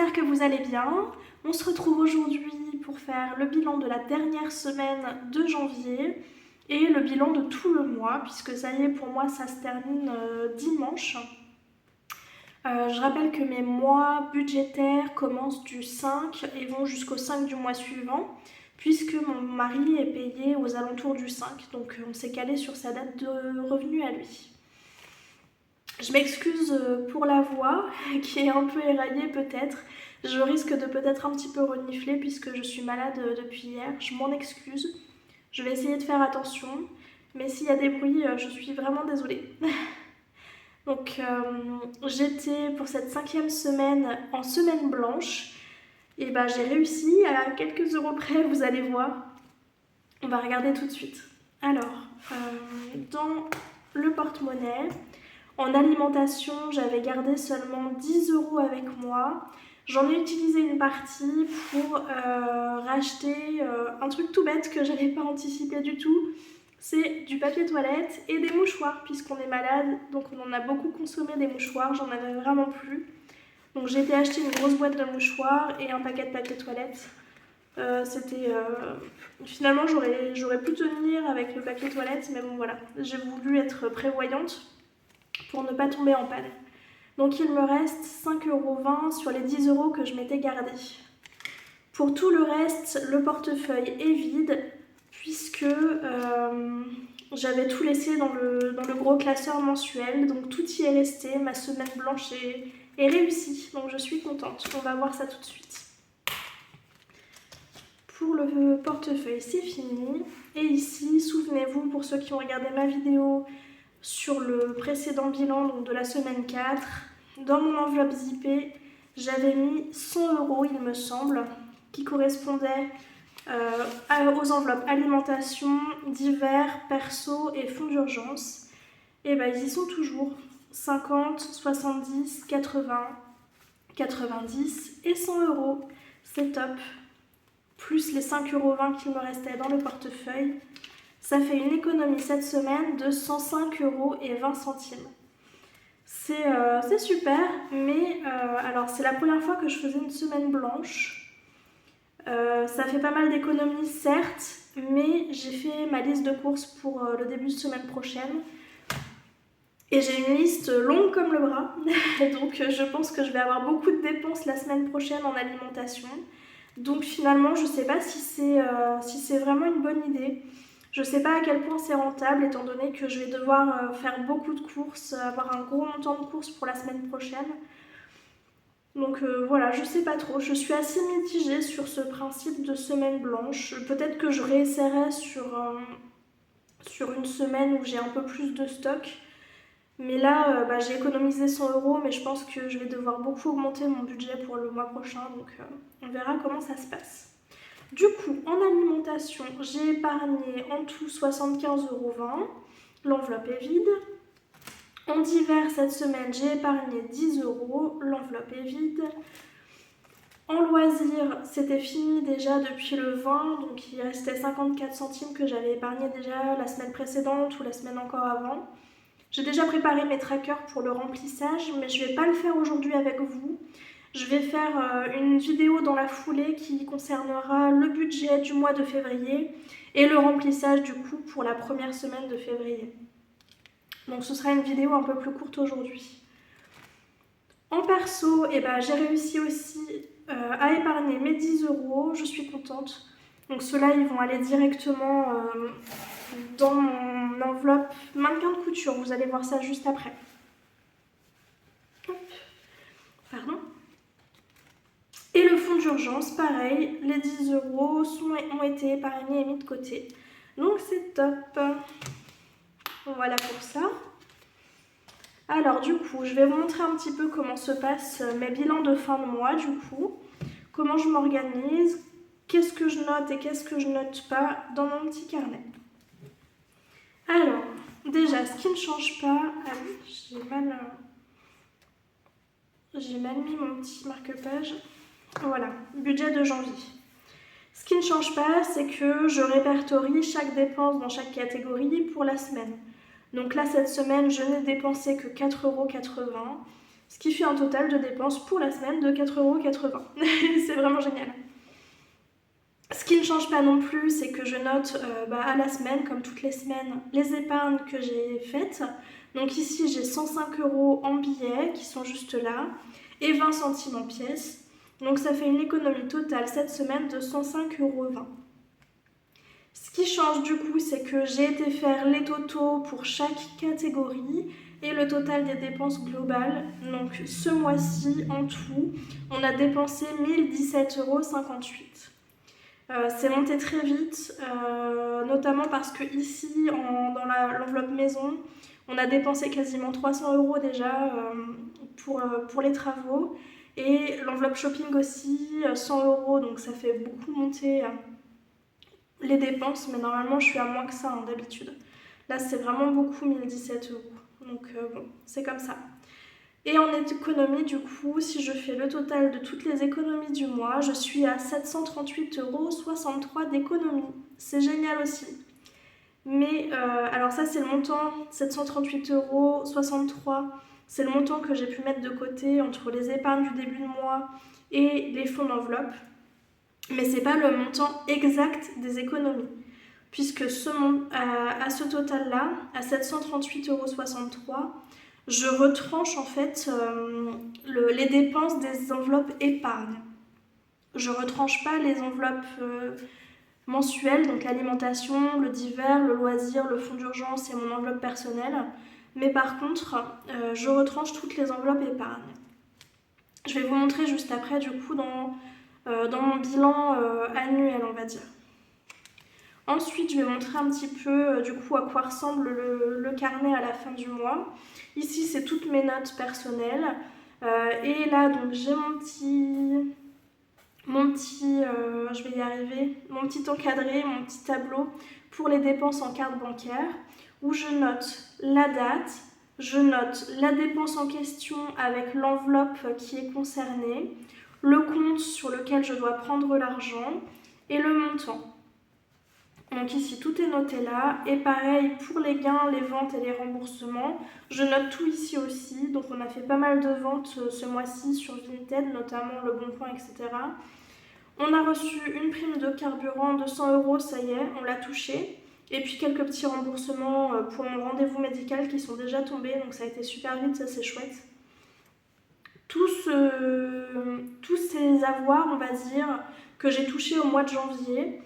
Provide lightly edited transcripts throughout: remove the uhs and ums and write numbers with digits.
j'espère que vous allez bien. On se retrouve aujourd'hui pour faire le bilan de la dernière semaine de janvier et le bilan de tout le mois, puisque ça y est, pour moi, ça se termine dimanche. Je rappelle que mes mois budgétaires commencent du 5 et vont jusqu'au 5 du mois suivant, puisque mon mari est payé aux alentours du 5, donc on s'est calé sur sa date de revenu à lui. Je m'excuse pour la voix, qui est un peu éraillée peut-être. Je risque de peut-être un petit peu renifler puisque je suis malade depuis hier. Je m'en excuse. Je vais essayer de faire attention. Mais s'il y a des bruits, je suis vraiment désolée. Donc j'étais pour cette 5e semaine en semaine blanche. Et ben j'ai réussi à quelques euros près, vous allez voir. On va regarder tout de suite. Alors, dans le porte-monnaie, en alimentation, j'avais gardé seulement 10 € avec moi. J'en ai utilisé une partie pour racheter un truc tout bête que je n'avais pas anticipé du tout. C'est du papier toilette et des mouchoirs, puisqu'on est malade, donc on en a beaucoup consommé des mouchoirs, j'en avais vraiment plus. Donc j'ai été acheter une grosse boîte de mouchoirs et un paquet de papier toilette. Finalement, j'aurais pu tenir avec le papier toilette, mais bon voilà, j'ai voulu être prévoyante pour ne pas tomber en panne. Donc il me reste 5,20 € sur les 10 € que je m'étais gardé. Pour tout le reste, le portefeuille est vide puisque j'avais tout laissé dans le gros classeur mensuel, donc tout y est resté, ma semaine blanche est réussie, donc je suis contente. On va voir ça tout de suite. Pour le portefeuille, c'est fini. Et ici, souvenez-vous, pour ceux qui ont regardé ma vidéo sur le précédent bilan, donc de la semaine 4, dans mon enveloppe zippée, j'avais mis 100 € il me semble, qui correspondait aux enveloppes alimentation, divers, perso et fonds d'urgence. Et ben ils y sont toujours, 50, 70, 80, 90 et 100 €, c'est top. Plus les 5,20 € qu'il me restait dans le portefeuille. Ça fait une économie cette semaine de 105,20 €. C'est super, mais alors c'est la première fois que je faisais une semaine blanche. Ça fait pas mal d'économies certes, mais j'ai fait ma liste de courses pour le début de semaine prochaine. Et j'ai une liste longue comme le bras, donc je pense que je vais avoir beaucoup de dépenses la semaine prochaine en alimentation. Donc finalement, je ne sais pas si c'est vraiment une bonne idée. Je ne sais pas à quel point c'est rentable, étant donné que je vais devoir faire beaucoup de courses, avoir un gros montant de courses pour la semaine prochaine. Donc voilà, je ne sais pas trop. Je suis assez mitigée sur ce principe de semaine blanche. Peut-être que je réessayerai sur une semaine où j'ai un peu plus de stock. Mais là, j'ai économisé 100 €, mais je pense que je vais devoir beaucoup augmenter mon budget pour le mois prochain, donc on verra comment ça se passe. Du coup, en alimentation, j'ai épargné en tout 75,20 €, l'enveloppe est vide. En divers, cette semaine, j'ai épargné 10 €, l'enveloppe est vide. En loisirs, c'était fini déjà depuis le 20, donc il restait 54 centimes que j'avais épargné déjà la semaine précédente ou la semaine encore avant. J'ai déjà préparé mes trackers pour le remplissage, mais je ne vais pas le faire aujourd'hui avec vous. Je vais faire une vidéo dans la foulée qui concernera le budget du mois de février et le remplissage du coup pour la première semaine de février. Donc ce sera une vidéo un peu plus courte aujourd'hui. En perso, j'ai réussi aussi à épargner mes 10 €, je suis contente. Donc ceux-là, ils vont aller directement dans mon enveloppe mannequin de couture. Vous allez voir ça juste après. Hop. Pardon. Et le fonds d'urgence, pareil, les 10 € ont été épargnés et mis de côté. Donc c'est top. Voilà pour ça. Alors du coup, je vais vous montrer un petit peu comment se passent mes bilans de fin de mois du coup. Comment je m'organise, qu'est-ce que je note et qu'est-ce que je note pas dans mon petit carnet. Alors, déjà, ce qui ne change pas... Ah oui, j'ai mal mis mon petit marque-page. Voilà, budget de janvier. Ce qui ne change pas, c'est que je répertorie chaque dépense dans chaque catégorie pour la semaine. Donc là, cette semaine, je n'ai dépensé que 4,80 €, ce qui fait un total de dépenses pour la semaine de 4,80 €. C'est vraiment génial. Ce qui ne change pas non plus, c'est que je note à la semaine, comme toutes les semaines, les épargnes que j'ai faites. Donc ici, j'ai 105 € en billets qui sont juste là et 20 centimes en pièces. Donc ça fait une économie totale cette semaine de 105,20 €. Ce qui change du coup, c'est que j'ai été faire les totaux pour chaque catégorie et le total des dépenses globales. Donc ce mois-ci, en tout, on a dépensé 1017,58 €. C'est monté très vite, notamment parce que ici, dans l'enveloppe maison, on a dépensé quasiment 300 € déjà pour les travaux. Et l'enveloppe shopping aussi, 100 €, donc ça fait beaucoup monter les dépenses, mais normalement je suis à moins que ça d'habitude. Là c'est vraiment beaucoup, 1017 €. Donc bon, c'est comme ça. Et en économie, du coup, si je fais le total de toutes les économies du mois, je suis à 738,63 € d'économie. C'est génial aussi. Mais alors ça c'est le montant, 738,63 €, c'est le montant que j'ai pu mettre de côté entre les épargnes du début de mois et les fonds d'enveloppe. Mais c'est pas le montant exact des économies. Puisque à ce total-là, à 738,63 €, je retranche en fait les dépenses des enveloppes épargne. Je retranche pas les enveloppes mensuelles, donc l'alimentation, le divers, le loisir, le fonds d'urgence et mon enveloppe personnelle. Mais par contre, je retranche toutes les enveloppes épargne. Je vais vous montrer juste après du coup dans mon bilan annuel, on va dire. Ensuite, je vais montrer un petit peu du coup à quoi ressemble le carnet à la fin du mois. Ici, c'est toutes mes notes personnelles. Et là, donc j'ai je vais y arriver, mon petit encadré, mon petit tableau pour les dépenses en carte bancaire, où je note la date, je note la dépense en question avec l'enveloppe qui est concernée, le compte sur lequel je dois prendre l'argent et le montant. Donc ici, tout est noté là. Et pareil, pour les gains, les ventes et les remboursements, je note tout ici aussi. Donc on a fait pas mal de ventes ce mois-ci sur Vinted, notamment Le Bon Coin, etc. On a reçu une prime de carburant de 100 €, ça y est, on l'a touché. Et puis quelques petits remboursements pour mon rendez-vous médical qui sont déjà tombés. Donc ça a été super vite, ça c'est chouette. Tous ces avoirs, on va dire, que j'ai touchés au mois de janvier,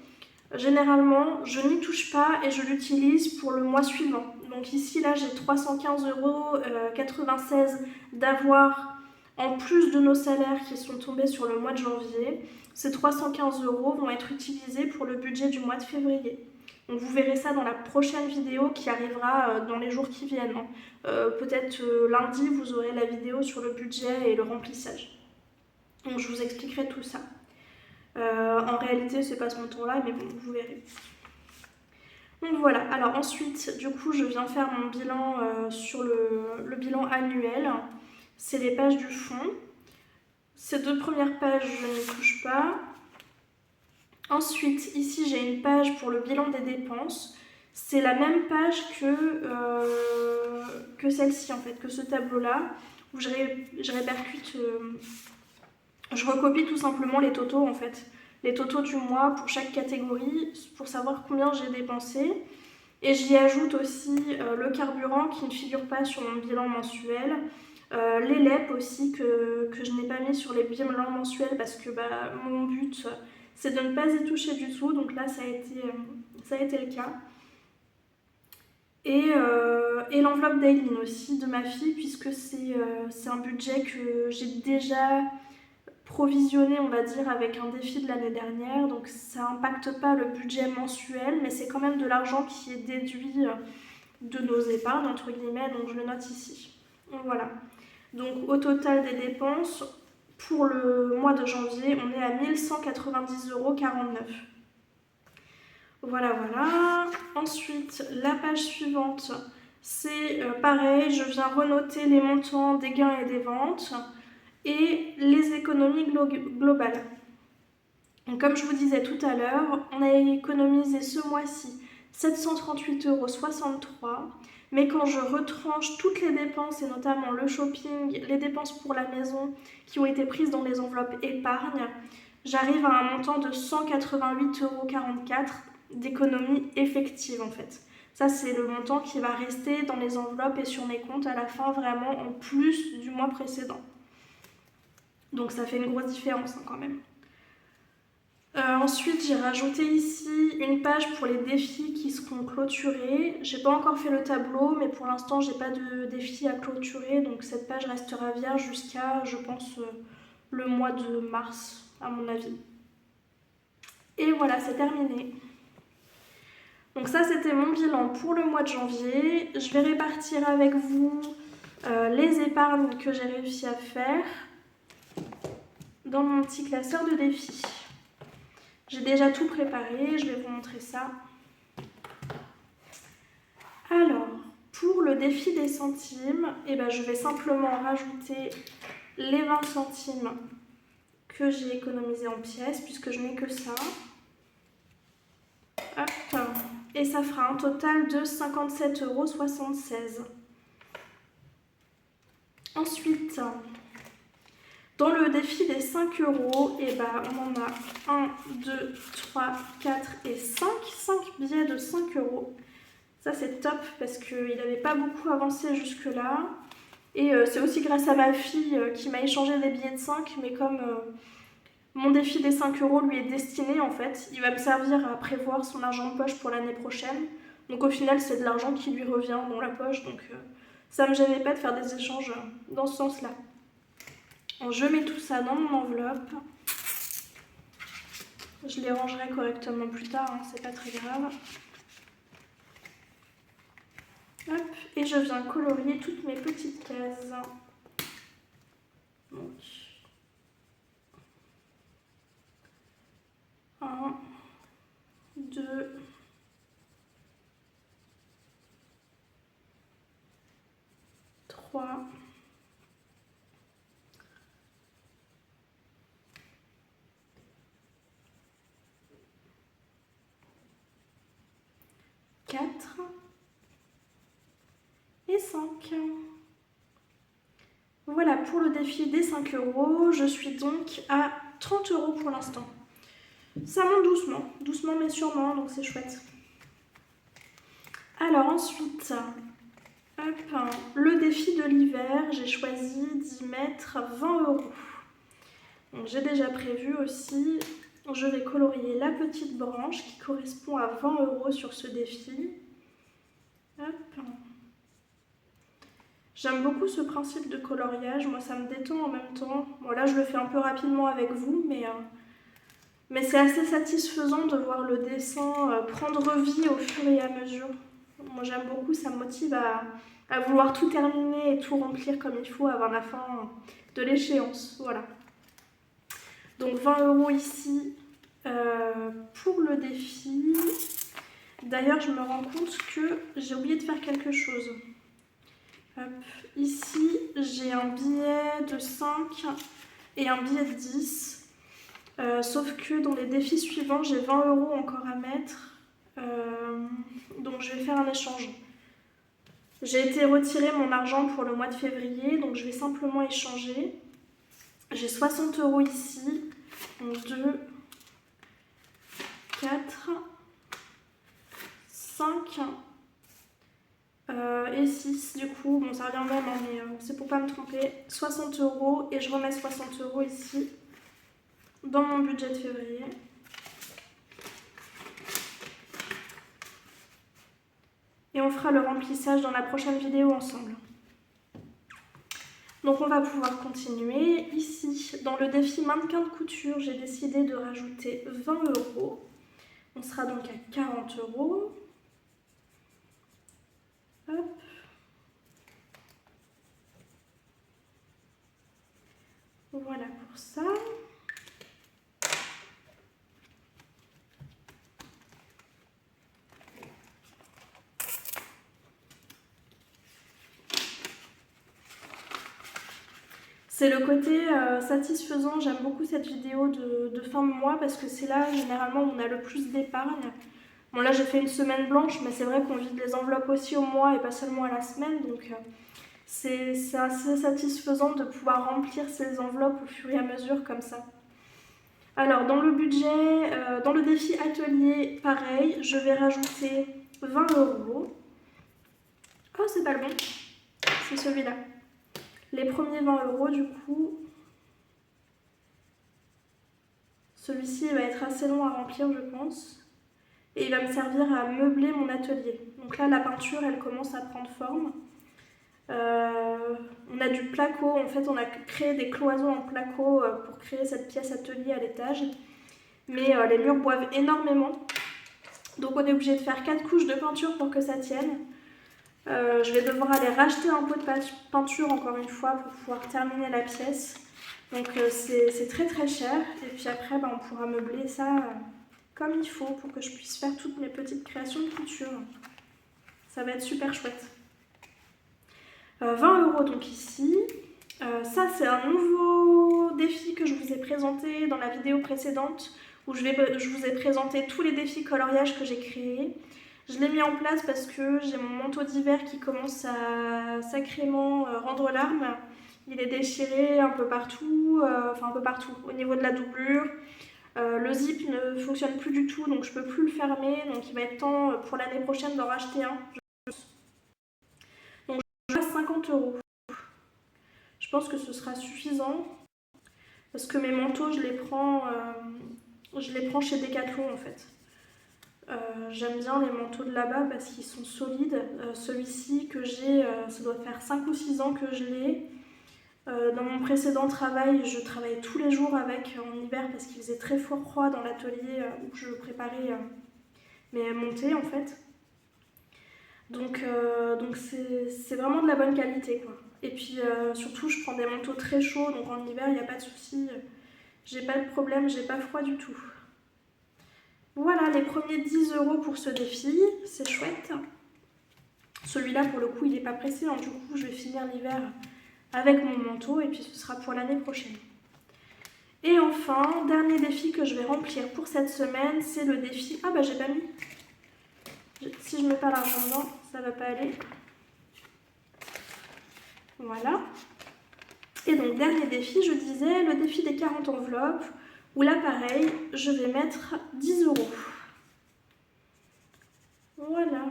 généralement, je n'y touche pas et je l'utilise pour le mois suivant. Donc ici, là, j'ai 315,96 € d'avoirs en plus de nos salaires qui sont tombés sur le mois de janvier. Ces 315 € vont être utilisés pour le budget du mois de février. Donc vous verrez ça dans la prochaine vidéo qui arrivera dans les jours qui viennent. Peut-être lundi, vous aurez la vidéo sur le budget et le remplissage. Donc je vous expliquerai tout ça. En réalité, c'est pas ce montant-là, mais bon, vous verrez. Donc voilà, alors ensuite, du coup, je viens faire mon bilan sur le bilan annuel. C'est les pages du fond. Ces deux premières pages, je ne touche pas. Ensuite, ici, j'ai une page pour le bilan des dépenses. C'est la même page que celle-ci, en fait, que ce tableau-là, où je répercute... je recopie tout simplement les totaux, en fait. Les totaux du mois pour chaque catégorie, pour savoir combien j'ai dépensé. Et j'y ajoute aussi le carburant qui ne figure pas sur mon bilan mensuel. Les LEP aussi que je n'ai pas mis sur les bilans mensuels parce que mon but c'est de ne pas y toucher du tout. Donc là ça a été le cas. Et l'enveloppe Daylin aussi de ma fille puisque c'est un budget que j'ai déjà provisionné, on va dire, avec un défi de l'année dernière, donc ça n'impacte pas le budget mensuel, mais c'est quand même de l'argent qui est déduit de nos épargnes, entre guillemets, donc je le note ici. Donc voilà. Donc au total des dépenses, pour le mois de janvier, on est à 1190,49 €. Voilà, voilà. Ensuite, la page suivante, c'est pareil, je viens renoter les montants des gains et des ventes et les économies globales. Donc, comme je vous disais tout à l'heure, on a économisé ce mois-ci 738,63 €, Mais quand je retranche toutes les dépenses, et notamment le shopping, les dépenses pour la maison qui ont été prises dans les enveloppes épargne, j'arrive à un montant de 188,44 € d'économie effective en fait. Ça, c'est le montant qui va rester dans les enveloppes et sur mes comptes à la fin, vraiment en plus du mois précédent. Donc ça fait une grosse différence hein, quand même. Ensuite, j'ai rajouté ici une page pour les défis qui seront clôturés. J'ai pas encore fait le tableau, mais pour l'instant, j'ai pas de défi à clôturer. Donc cette page restera vierge jusqu'à, je pense, le mois de mars, à mon avis. Et voilà, c'est terminé. Donc ça, c'était mon bilan pour le mois de janvier. Je vais répartir avec vous les épargnes que j'ai réussi à faire dans mon petit classeur de défis. J'ai déjà tout préparé, je vais vous montrer ça. Alors, pour le défi des centimes, je vais simplement rajouter les 20 centimes que j'ai économisés en pièces, puisque je n'ai que ça. Hop. Et ça fera un total de 57,76 €. Ensuite, dans le défi des 5 €, on en a 1, 2, 3, 4 et 5. 5 billets de 5 €. Ça, c'est top parce qu'il n'avait pas beaucoup avancé jusque-là. Et c'est aussi grâce à ma fille qui m'a échangé des billets de 5. Mais comme mon défi des 5 € lui est destiné, en fait, il va me servir à prévoir son argent de poche pour l'année prochaine. Donc au final, c'est de l'argent qui lui revient dans la poche. Donc ça ne me gênait pas de faire des échanges dans ce sens-là. Je mets tout ça dans mon enveloppe. Je les rangerai correctement plus tard, hein, c'est pas très grave. Hop, et je viens colorier toutes mes petites cases. Donc, 1, 2, 3, 4 et 5. Voilà pour le défi des 5 €. Je suis donc à 30 € pour l'instant. Ça monte doucement, doucement mais sûrement, donc c'est chouette. Alors ensuite, hop, le défi de l'hiver, j'ai choisi d'y mettre 20 €. Donc j'ai déjà prévu aussi, je vais colorier la petite branche qui correspond à 20 € sur ce défi. Hop. J'aime beaucoup ce principe de coloriage, moi ça me détend en même temps. Bon là je le fais un peu rapidement avec vous, mais c'est assez satisfaisant de voir le dessin prendre vie au fur et à mesure. Moi j'aime beaucoup, ça me motive à vouloir tout terminer et tout remplir comme il faut avant la fin de l'échéance. Voilà. Donc 20 € ici pour le défi. D'ailleurs je me rends compte que j'ai oublié de faire quelque chose. Hop. Ici j'ai un billet de 5 et un billet de 10. Sauf que dans les défis suivants, j'ai 20 € encore à mettre. Donc je vais faire un échange. J'ai été retirer mon argent pour le mois de février, donc je vais simplement échanger. J'ai 60 € ici. Donc 2, 4, 5 et 6. Du coup, bon ça revient même, hein, mais c'est pour pas me tromper. 60 € et je remets 60 € ici dans mon budget de février. Et on fera le remplissage dans la prochaine vidéo ensemble. Donc on va pouvoir continuer. Ici, dans le défi mannequin de couture, j'ai décidé de rajouter 20 €. On sera donc à 40 €. Hop. Voilà pour ça. C'est le côté satisfaisant, j'aime beaucoup cette vidéo de fin de mois parce que c'est là généralement où on a le plus d'épargne. Bon là j'ai fait une semaine blanche, mais c'est vrai qu'on vide les enveloppes aussi au mois et pas seulement à la semaine, donc c'est assez satisfaisant de pouvoir remplir ces enveloppes au fur et à mesure comme ça. Alors dans le budget, dans le défi atelier, pareil, je vais rajouter 20 €. Oh c'est pas le bon, c'est celui-là. Les premiers 20 € du coup. Celui-ci va être assez long à remplir je pense. Et il va me servir à meubler mon atelier. Donc là la peinture elle commence à prendre forme. On a du placo, en fait on a créé des cloisons en placo pour créer cette pièce atelier à l'étage. Mais les murs boivent énormément. Donc on est obligé de faire 4 couches de peinture pour que ça tienne. Je vais devoir aller racheter un pot de peinture encore une fois pour pouvoir terminer la pièce. Donc c'est très très cher. Et puis après on pourra meubler ça comme il faut pour que je puisse faire toutes mes petites créations de couture. Ça va être super chouette. 20 € donc ici. Ça c'est un nouveau défi que je vous ai présenté dans la vidéo précédente où je vous ai présenté tous les défis coloriage que j'ai créés. Je l'ai mis en place parce que j'ai mon manteau d'hiver qui commence à sacrément rendre l'arme. Il est déchiré un peu partout, enfin un peu partout, au niveau de la doublure. Le zip ne fonctionne plus du tout, donc je ne peux plus le fermer. Donc il va être temps pour l'année prochaine d'en racheter un. Donc je passe 50 €. Je pense que ce sera suffisant parce que mes manteaux, je les prends chez Decathlon en fait. J'aime bien les manteaux de là-bas parce qu'ils sont solides. Celui-ci que j'ai, ça doit faire 5 ou 6 ans que je l'ai. Dans mon précédent travail, je travaillais tous les jours avec en hiver parce qu'il faisait très froid dans l'atelier où je préparais mes montées en fait. Donc c'est vraiment de la bonne qualité quoi. Et puis surtout je prends des manteaux très chauds, donc en hiver il n'y a pas de souci. J'ai pas de problème, j'ai pas froid du tout. Voilà les premiers 10 € pour ce défi, c'est chouette. Celui-là pour le coup il n'est pas pressé, donc du coup je vais finir l'hiver avec mon manteau et puis ce sera pour l'année prochaine. Et enfin, dernier défi que je vais remplir pour cette semaine, c'est le défi... Ah bah j'ai pas mis. Si je mets pas l'argent dedans, ça va pas aller. Voilà. Et donc dernier défi, je disais, le défi des 40 enveloppes, où là pareil, je vais mettre 10 €. Voilà.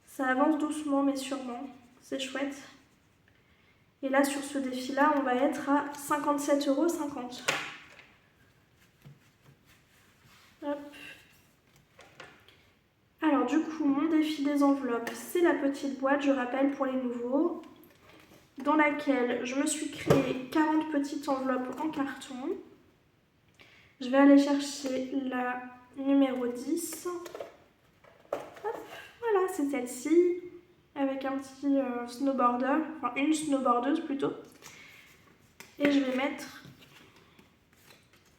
Ça avance doucement mais sûrement, c'est chouette. Et là sur ce défi-là, on va être à 57,50 €. Hop. Alors du coup, mon défi des enveloppes, c'est la petite boîte, je rappelle pour les nouveaux, dans laquelle je me suis créé 40 petites enveloppes en carton. Je vais aller chercher la numéro 10. Hop, voilà, c'est celle-ci, avec un petit snowboarder, enfin une snowboardeuse plutôt. Et je vais mettre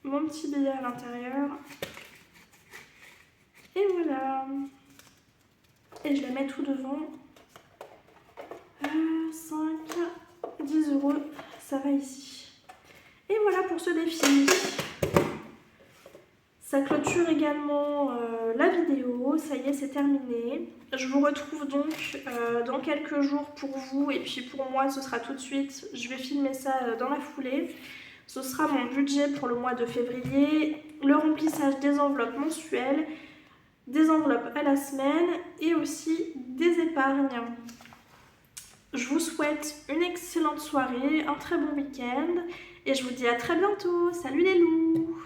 mon petit billet à l'intérieur. Et voilà. Et je la mets tout devant. 5, 10 €, ça va ici. Et voilà pour ce défi. Ça clôture également la vidéo, ça y est, c'est terminé. Je vous retrouve donc dans quelques jours pour vous et puis pour moi ce sera tout de suite. Je vais filmer ça dans la foulée. Ce sera mon budget pour le mois de février, le remplissage des enveloppes mensuelles, des enveloppes à la semaine et aussi des épargnes. Je vous souhaite une excellente soirée, un très bon week-end et je vous dis à très bientôt. Salut les loups!